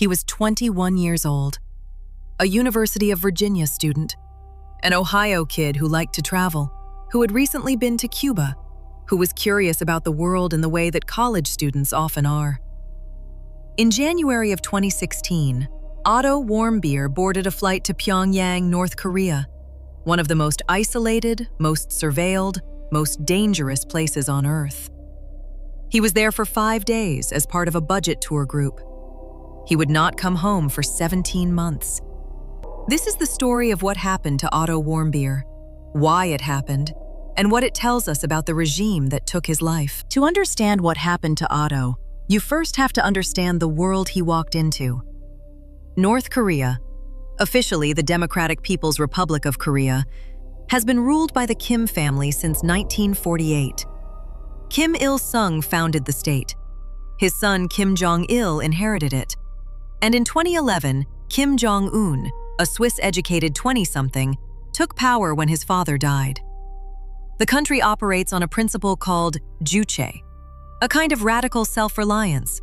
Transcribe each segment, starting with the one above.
He was 21 years old, a University of Virginia student, an Ohio kid who liked to travel, who had recently been to Cuba, who was curious about the world in the way that college students often are. In January of 2016, Otto Warmbier boarded a flight to Pyongyang, North Korea, one of the most isolated, most surveilled, most dangerous places on Earth. He was there for 5 days as part of a budget tour group. He would not come home for 17 months. This is the story of what happened to Otto Warmbier, why it happened, and what it tells us about the regime that took his life. To understand what happened to Otto, you first have to understand the world he walked into. North Korea, officially the Democratic People's Republic of Korea, has been ruled by the Kim family since 1948. Kim Il-sung founded the state. His son Kim Jong-il inherited it. And in 2011, Kim Jong-un, a Swiss-educated 20-something, took power when his father died. The country operates on a principle called juche, a kind of radical self-reliance,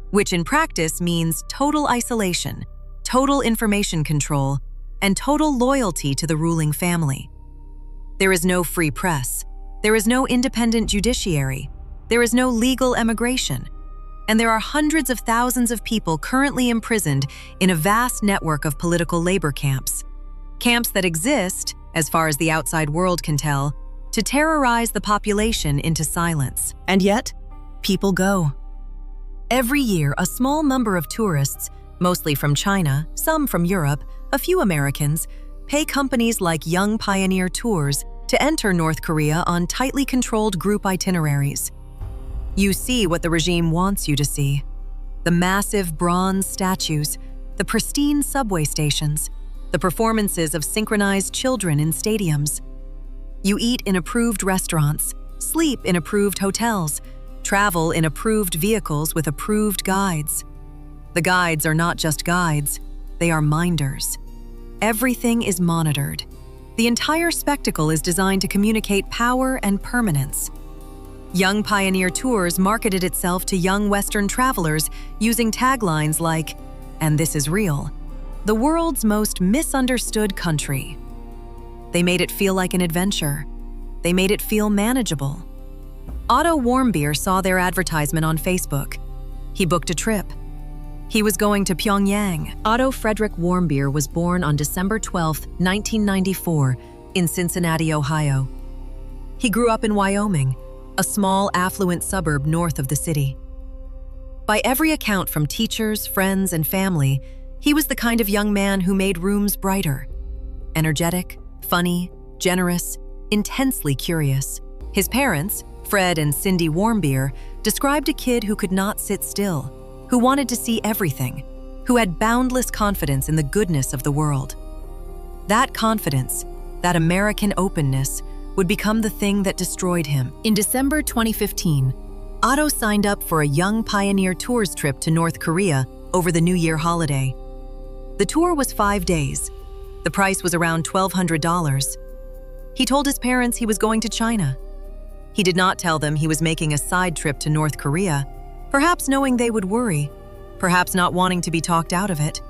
which in practice means total isolation, total information control, and total loyalty to the ruling family. There is no free press, there is no independent judiciary, there is no legal emigration, and there are hundreds of thousands of people currently imprisoned in a vast network of political labor camps. Camps that exist, as far as the outside world can tell, to terrorize the population into silence. And yet, people go. Every year, a small number of tourists, mostly from China, some from Europe, a few Americans, pay companies like Young Pioneer Tours to enter North Korea on tightly controlled group itineraries. You see what the regime wants you to see: the massive bronze statues, the pristine subway stations, the performances of synchronized children in stadiums. You eat in approved restaurants, sleep in approved hotels, travel in approved vehicles with approved guides. The guides are not just guides, they are minders. Everything is monitored. The entire spectacle is designed to communicate power and permanence. Young Pioneer Tours marketed itself to young Western travelers using taglines like, "And this is real, the world's most misunderstood country." They made it feel like an adventure. They made it feel manageable. Otto Warmbier saw their advertisement on Facebook. He booked a trip. He was going to Pyongyang. Otto Frederick Warmbier was born on December 12, 1994, in Cincinnati, Ohio. He grew up in Wyoming, a small, affluent suburb north of the city. By every account from teachers, friends, and family, he was the kind of young man who made rooms brighter. Energetic, funny, generous, intensely curious. His parents, Fred and Cindy Warmbier, described a kid who could not sit still, who wanted to see everything, who had boundless confidence in the goodness of the world. That confidence, that American openness, would become the thing that destroyed him. In December 2015, Otto signed up for a Young Pioneer Tours trip to North Korea over the New Year holiday. The tour was 5 days. The price was around $1,200. He told his parents he was going to China. He did not tell them he was making a side trip to North Korea, perhaps knowing they would worry, perhaps not wanting to be talked out of it.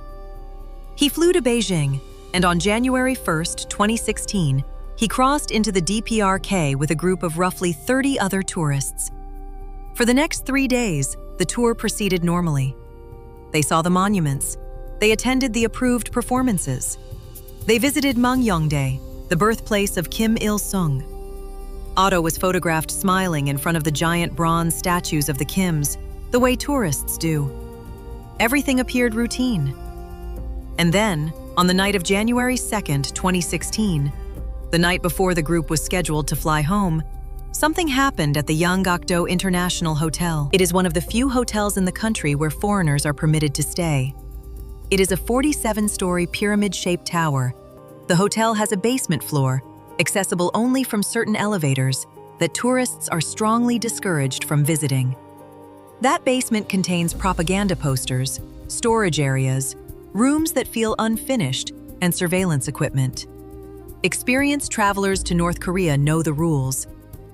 He flew to Beijing, and on January 1st, 2016, he crossed into the DPRK with a group of roughly 30 other tourists. For the next 3 days, the tour proceeded normally. They saw the monuments. They attended the approved performances. They visited Myeongdae, the birthplace of Kim Il-sung. Otto was photographed smiling in front of the giant bronze statues of the Kims, the way tourists do. Everything appeared routine. And then, on the night of January 2nd, 2016, the night before the group was scheduled to fly home, something happened at the Yanggakdo International Hotel. It is one of the few hotels in the country where foreigners are permitted to stay. It is a 47-story pyramid-shaped tower. The hotel has a basement floor, accessible only from certain elevators, that tourists are strongly discouraged from visiting. That basement contains propaganda posters, storage areas, rooms that feel unfinished, and surveillance equipment. Experienced travelers to North Korea know the rules.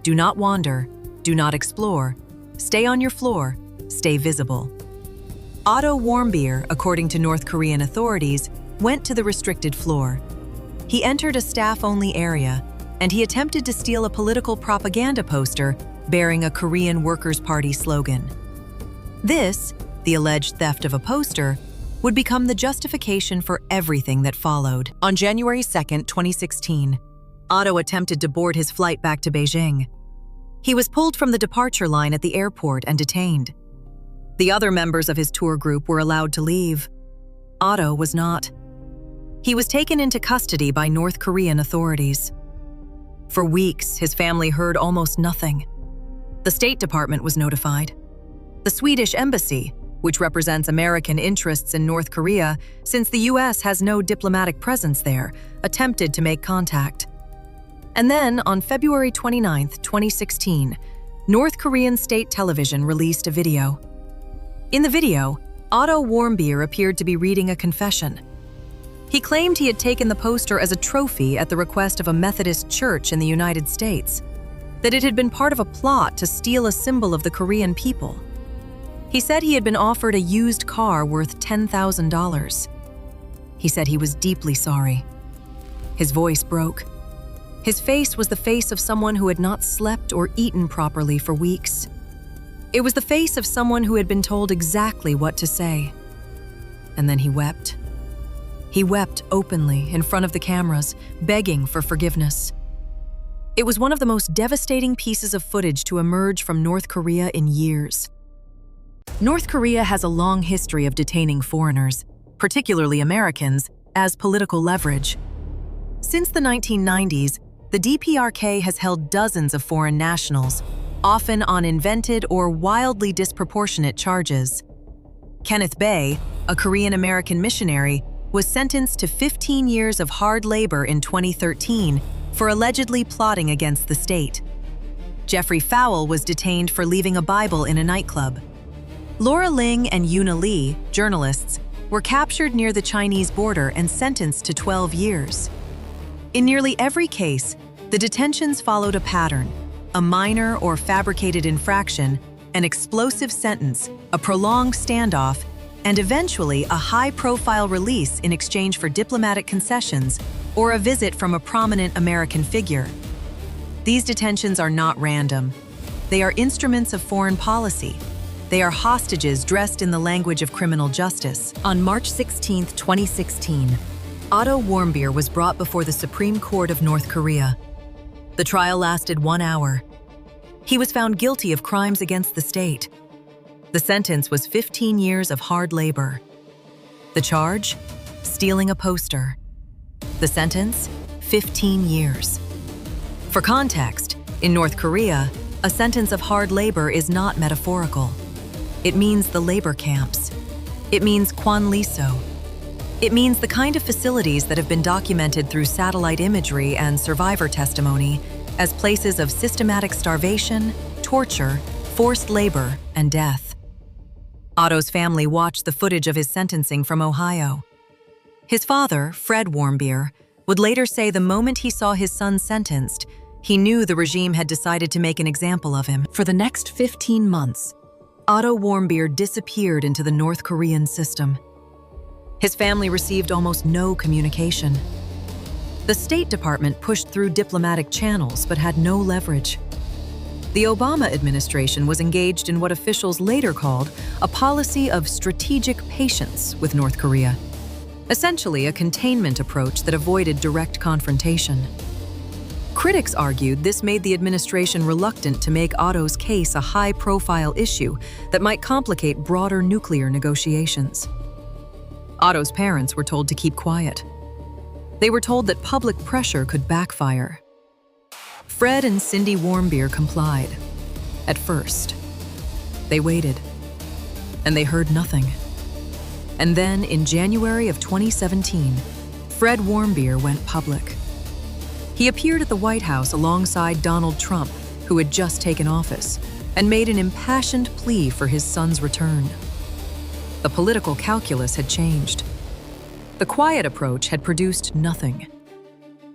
Do not wander, do not explore, stay on your floor, stay visible. Otto Warmbier, according to North Korean authorities, went to the restricted floor. He entered a staff-only area, and he attempted to steal a political propaganda poster bearing a Korean Workers' Party slogan. This, the alleged theft of a poster, would become the justification for everything that followed. On January 2, 2016, Otto attempted to board his flight back to Beijing. He was pulled from the departure line at the airport and detained. The other members of his tour group were allowed to leave. Otto was not. He was taken into custody by North Korean authorities. For weeks, his family heard almost nothing. The State Department was notified. The Swedish embassy, which represents American interests in North Korea since the U.S. has no diplomatic presence there, attempted to make contact. And then, on February 29, 2016, North Korean state television released a video. In the video, Otto Warmbier appeared to be reading a confession. He claimed he had taken the poster as a trophy at the request of a Methodist church in the United States, that it had been part of a plot to steal a symbol of the Korean people. He said he had been offered a used car worth $10,000. He said he was deeply sorry. His voice broke. His face was the face of someone who had not slept or eaten properly for weeks. It was the face of someone who had been told exactly what to say. And then he wept. He wept openly in front of the cameras, begging for forgiveness. It was one of the most devastating pieces of footage to emerge from North Korea in years. North Korea has a long history of detaining foreigners, particularly Americans, as political leverage. Since the 1990s, the DPRK has held dozens of foreign nationals, often on invented or wildly disproportionate charges. Kenneth Bae, a Korean-American missionary, was sentenced to 15 years of hard labor in 2013 for allegedly plotting against the state. Jeffrey Fowle was detained for leaving a Bible in a nightclub. Laura Ling and Yuna Lee, journalists, were captured near the Chinese border and sentenced to 12 years. In nearly every case, the detentions followed a pattern: a minor or fabricated infraction, an explosive sentence, a prolonged standoff, and eventually a high-profile release in exchange for diplomatic concessions or a visit from a prominent American figure. These detentions are not random. They are instruments of foreign policy. They are hostages dressed in the language of criminal justice. On March 16, 2016, Otto Warmbier was brought before the Supreme Court of North Korea. The trial lasted 1 hour. He was found guilty of crimes against the state. The sentence was 15 years of hard labor. The charge? Stealing a poster. The sentence? 15 years. For context, in North Korea, a sentence of hard labor is not metaphorical. It means the labor camps. It means Kwanliso. It means the kind of facilities that have been documented through satellite imagery and survivor testimony as places of systematic starvation, torture, forced labor, and death. Otto's family watched the footage of his sentencing from Ohio. His father, Fred Warmbier, would later say the moment he saw his son sentenced, he knew the regime had decided to make an example of him. For the next 15 months, Otto Warmbier disappeared into the North Korean system. His family received almost no communication. The State Department pushed through diplomatic channels but had no leverage. The Obama administration was engaged in what officials later called a policy of strategic patience with North Korea, essentially a containment approach that avoided direct confrontation. Critics argued this made the administration reluctant to make Otto's case a high-profile issue that might complicate broader nuclear negotiations. Otto's parents were told to keep quiet. They were told that public pressure could backfire. Fred and Cindy Warmbier complied. At first. They waited. And they heard nothing. And then, in January of 2017, Fred Warmbier went public. He appeared at the White House alongside Donald Trump, who had just taken office, and made an impassioned plea for his son's return. The political calculus had changed. The quiet approach had produced nothing.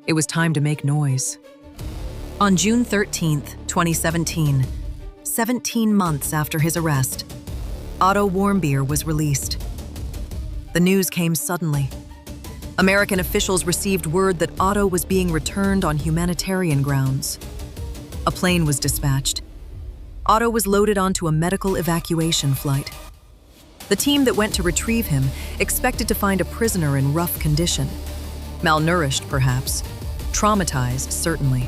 It was time to make noise. On June 13, 2017, 17 months after his arrest, Otto Warmbier was released. The news came suddenly. American officials received word that Otto was being returned on humanitarian grounds. A plane was dispatched. Otto was loaded onto a medical evacuation flight. The team that went to retrieve him expected to find a prisoner in rough condition. Malnourished, perhaps. Traumatized, certainly.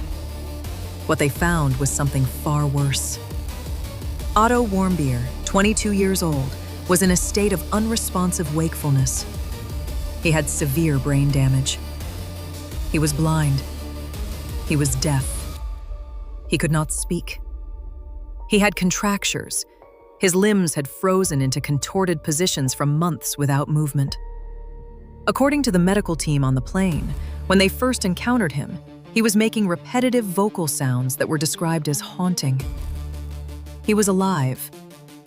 What they found was something far worse. Otto Warmbier, 22 years old, was in a state of unresponsive wakefulness. He had severe brain damage. He was blind. He was deaf. He could not speak. He had contractures. His limbs had frozen into contorted positions from months without movement. According to the medical team on the plane, when they first encountered him, he was making repetitive vocal sounds that were described as haunting. He was alive,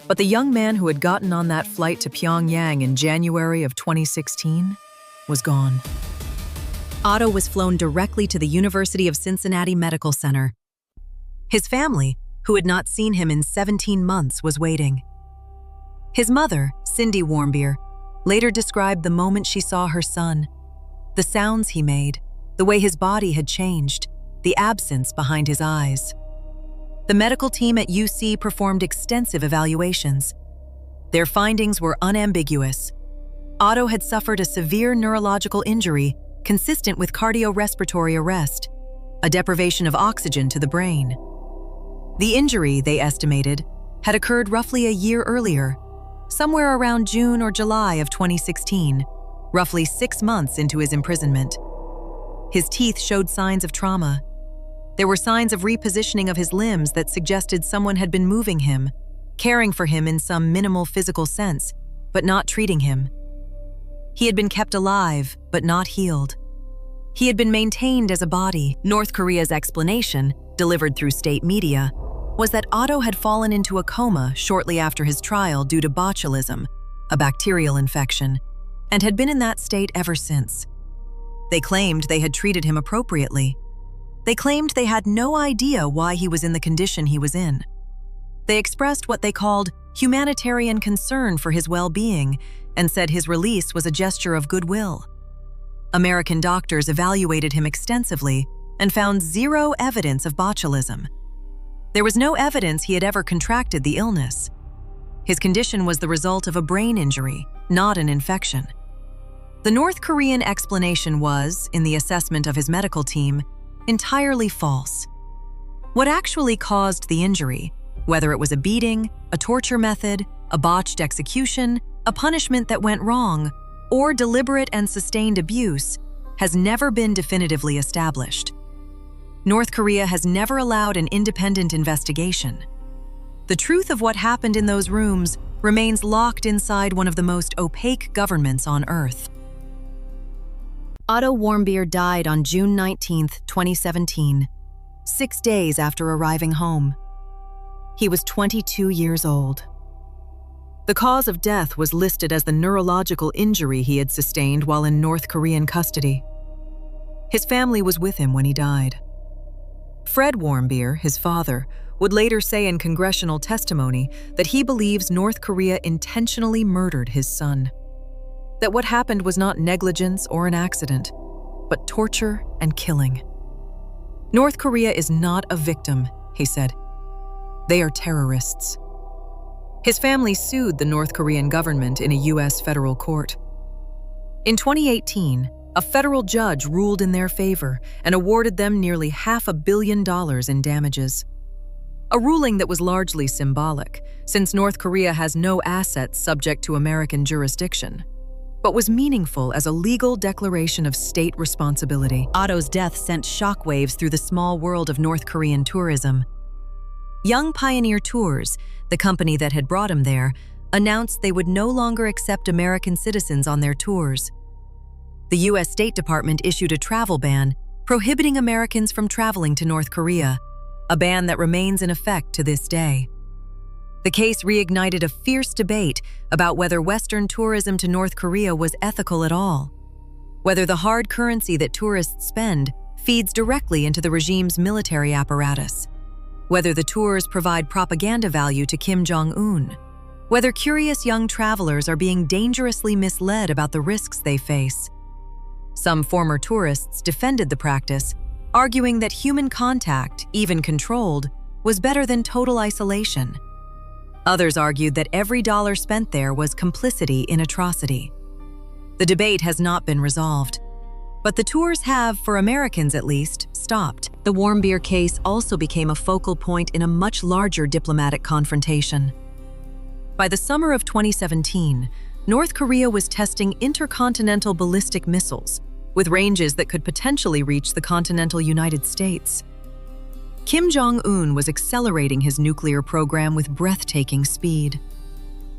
but the young man who had gotten on that flight to Pyongyang in January of 2016 was gone. Otto was flown directly to the University of Cincinnati Medical Center. His family, who had not seen him in 17 months, was waiting. His mother, Cindy Warmbier, later described the moment she saw her son, the sounds he made, the way his body had changed, the absence behind his eyes. The medical team at UC performed extensive evaluations. Their findings were unambiguous. Otto had suffered a severe neurological injury consistent with cardiorespiratory arrest, a deprivation of oxygen to the brain. The injury, they estimated, had occurred roughly a year earlier, somewhere around June or July of 2016, roughly 6 months into his imprisonment. His teeth showed signs of trauma. There were signs of repositioning of his limbs that suggested someone had been moving him, caring for him in some minimal physical sense, but not treating him. He had been kept alive, but not healed. He had been maintained as a body. North Korea's explanation, delivered through state media, was that Otto had fallen into a coma shortly after his trial due to botulism, a bacterial infection, and had been in that state ever since. They claimed they had treated him appropriately. They claimed they had no idea why he was in the condition he was in. They expressed what they called humanitarian concern for his well-being and said his release was a gesture of goodwill. American doctors evaluated him extensively and found zero evidence of botulism. There was no evidence he had ever contracted the illness. His condition was the result of a brain injury, not an infection. The North Korean explanation was, in the assessment of his medical team, entirely false. What actually caused the injury, whether it was a beating, a torture method, a botched execution, a punishment that went wrong, or deliberate and sustained abuse, has never been definitively established. North Korea has never allowed an independent investigation. The truth of what happened in those rooms remains locked inside one of the most opaque governments on Earth. Otto Warmbier died on June 19, 2017, 6 days after arriving home. He was 22 years old. The cause of death was listed as the neurological injury he had sustained while in North Korean custody. His family was with him when he died. Fred Warmbier, his father, would later say in congressional testimony that he believes North Korea intentionally murdered his son. That what happened was not negligence or an accident, but torture and killing. North Korea is not a victim, he said. They are terrorists. His family sued the North Korean government in a U.S. federal court. In 2018, a federal judge ruled in their favor and awarded them nearly $500 million in damages. A ruling that was largely symbolic, since North Korea has no assets subject to American jurisdiction, but was meaningful as a legal declaration of state responsibility. Otto's death sent shockwaves through the small world of North Korean tourism. Young Pioneer Tours, the company that had brought him there, announced they would no longer accept American citizens on their tours. The U.S. State Department issued a travel ban prohibiting Americans from traveling to North Korea, a ban that remains in effect to this day. The case reignited a fierce debate about whether Western tourism to North Korea was ethical at all, whether the hard currency that tourists spend feeds directly into the regime's military apparatus, whether the tours provide propaganda value to Kim Jong-un, whether curious young travelers are being dangerously misled about the risks they face. Some former tourists defended the practice, arguing that human contact, even controlled, was better than total isolation. Others argued that every dollar spent there was complicity in atrocity. The debate has not been resolved, but the tours have, for Americans at least, stopped. The Warmbier case also became a focal point in a much larger diplomatic confrontation. By the summer of 2017, North Korea was testing intercontinental ballistic missiles with ranges that could potentially reach the continental United States. Kim Jong-un was accelerating his nuclear program with breathtaking speed.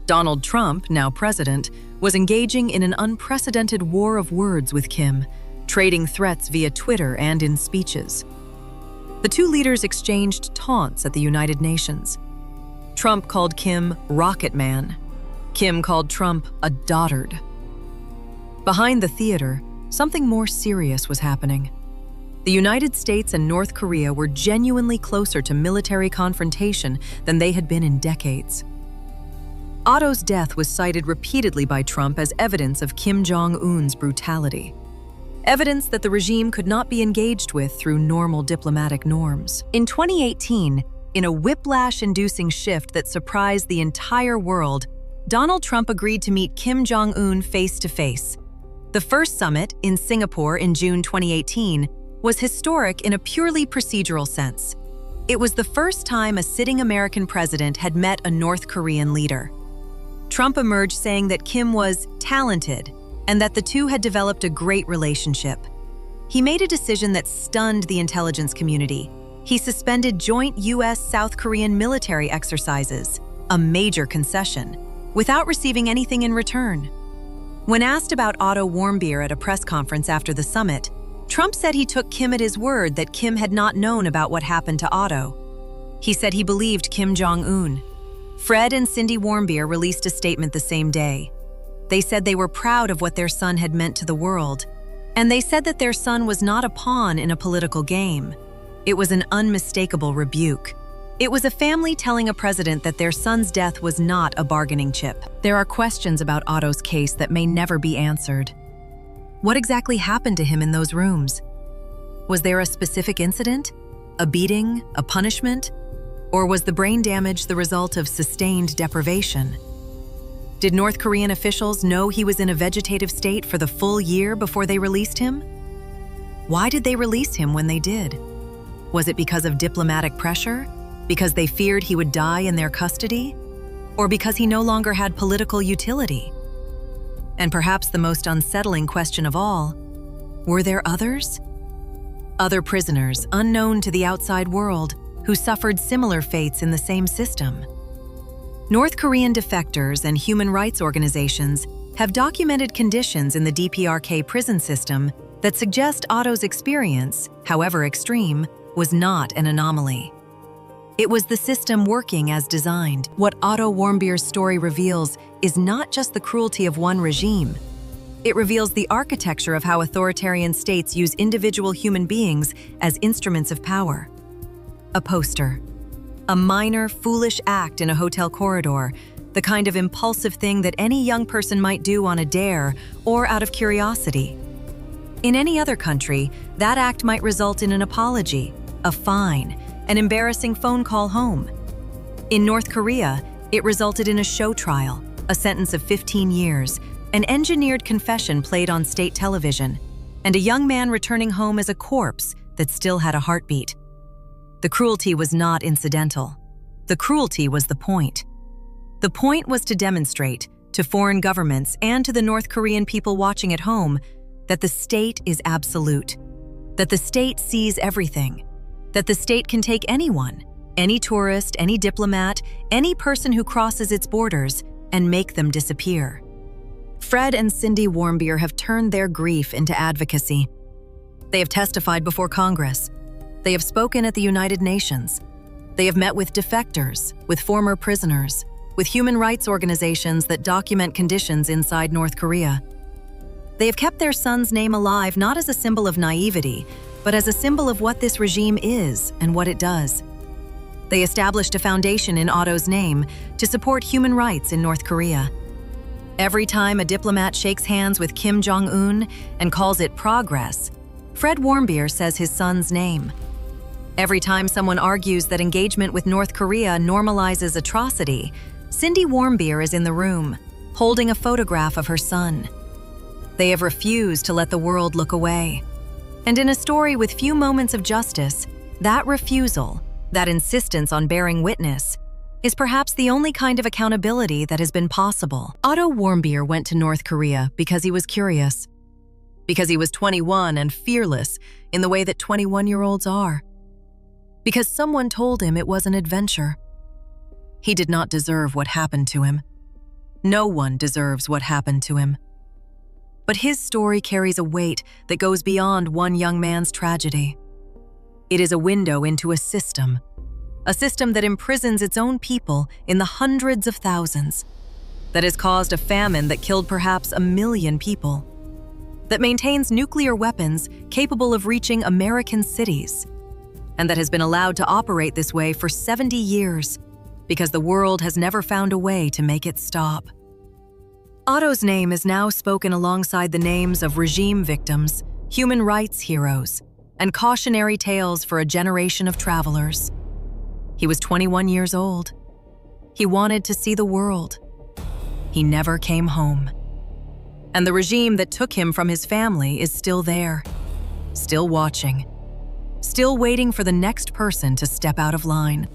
Donald Trump, now president, was engaging in an unprecedented war of words with Kim, trading threats via Twitter and in speeches. The two leaders exchanged taunts at the United Nations. Trump called Kim Rocket Man. Kim called Trump a dotard. Behind the theater, something more serious was happening. The United States and North Korea were genuinely closer to military confrontation than they had been in decades. Otto's death was cited repeatedly by Trump as evidence of Kim Jong-un's brutality. Evidence that the regime could not be engaged with through normal diplomatic norms. In 2018, in a whiplash-inducing shift that surprised the entire world, Donald Trump agreed to meet Kim Jong-un face-to-face. The first summit, in Singapore in June 2018, was historic in a purely procedural sense. It was the first time a sitting American president had met a North Korean leader. Trump emerged saying that Kim was talented and that the two had developed a great relationship. He made a decision that stunned the intelligence community. He suspended joint U.S.-South Korean military exercises, a major concession, without receiving anything in return. When asked about Otto Warmbier at a press conference after the summit, Trump said he took Kim at his word that Kim had not known about what happened to Otto. He said he believed Kim Jong-un. Fred and Cindy Warmbier released a statement the same day. They said they were proud of what their son had meant to the world, and they said that their son was not a pawn in a political game. It was an unmistakable rebuke. It was a family telling a president that their son's death was not a bargaining chip. There are questions about Otto's case that may never be answered. What exactly happened to him in those rooms? Was there a specific incident? A beating? A punishment? Or was the brain damage the result of sustained deprivation? Did North Korean officials know he was in a vegetative state for the full year before they released him? Why did they release him when they did? Was it because of diplomatic pressure? Because they feared he would die in their custody? Or because he no longer had political utility? And perhaps the most unsettling question of all, were there others? Other prisoners, unknown to the outside world, who suffered similar fates in the same system. North Korean defectors and human rights organizations have documented conditions in the DPRK prison system that suggest Otto's experience, however extreme, was not an anomaly. It was the system working as designed. What Otto Warmbier's story reveals is not just the cruelty of one regime. It reveals the architecture of how authoritarian states use individual human beings as instruments of power. A poster. A minor, foolish act in a hotel corridor, the kind of impulsive thing that any young person might do on a dare or out of curiosity. In any other country, that act might result in an apology, a fine, an embarrassing phone call home. In North Korea, it resulted in a show trial, a sentence of 15 years, an engineered confession played on state television, and a young man returning home as a corpse that still had a heartbeat. The cruelty was not incidental. The cruelty was the point. The point was to demonstrate, to foreign governments and to the North Korean people watching at home, that the state is absolute, that the state sees everything, that the state can take anyone, any tourist, any diplomat, any person who crosses its borders, and make them disappear. Fred and Cindy Warmbier have turned their grief into advocacy. They have testified before Congress. They have spoken at the United Nations. They have met with defectors, with former prisoners, with human rights organizations that document conditions inside North Korea. They have kept their son's name alive not as a symbol of naivety, but as a symbol of what this regime is and what it does. They established a foundation in Otto's name to support human rights in North Korea. Every time a diplomat shakes hands with Kim Jong-un and calls it progress, Fred Warmbier says his son's name. Every time someone argues that engagement with North Korea normalizes atrocity, Cindy Warmbier is in the room, holding a photograph of her son. They have refused to let the world look away. And in a story with few moments of justice, that refusal, that insistence on bearing witness, is perhaps the only kind of accountability that has been possible. Otto Warmbier went to North Korea because he was curious. Because he was 21 and fearless in the way that 21-year-olds are. Because someone told him it was an adventure. He did not deserve what happened to him. No one deserves what happened to him. But his story carries a weight that goes beyond one young man's tragedy. It is a window into a system that imprisons its own people in the hundreds of thousands, that has caused a famine that killed perhaps 1 million people, that maintains nuclear weapons capable of reaching American cities, and that has been allowed to operate this way for 70 years because the world has never found a way to make it stop. Otto's name is now spoken alongside the names of regime victims, human rights heroes, and cautionary tales for a generation of travelers. He was 21 years old. He wanted to see the world. He never came home. And the regime that took him from his family is still there, still watching, still waiting for the next person to step out of line.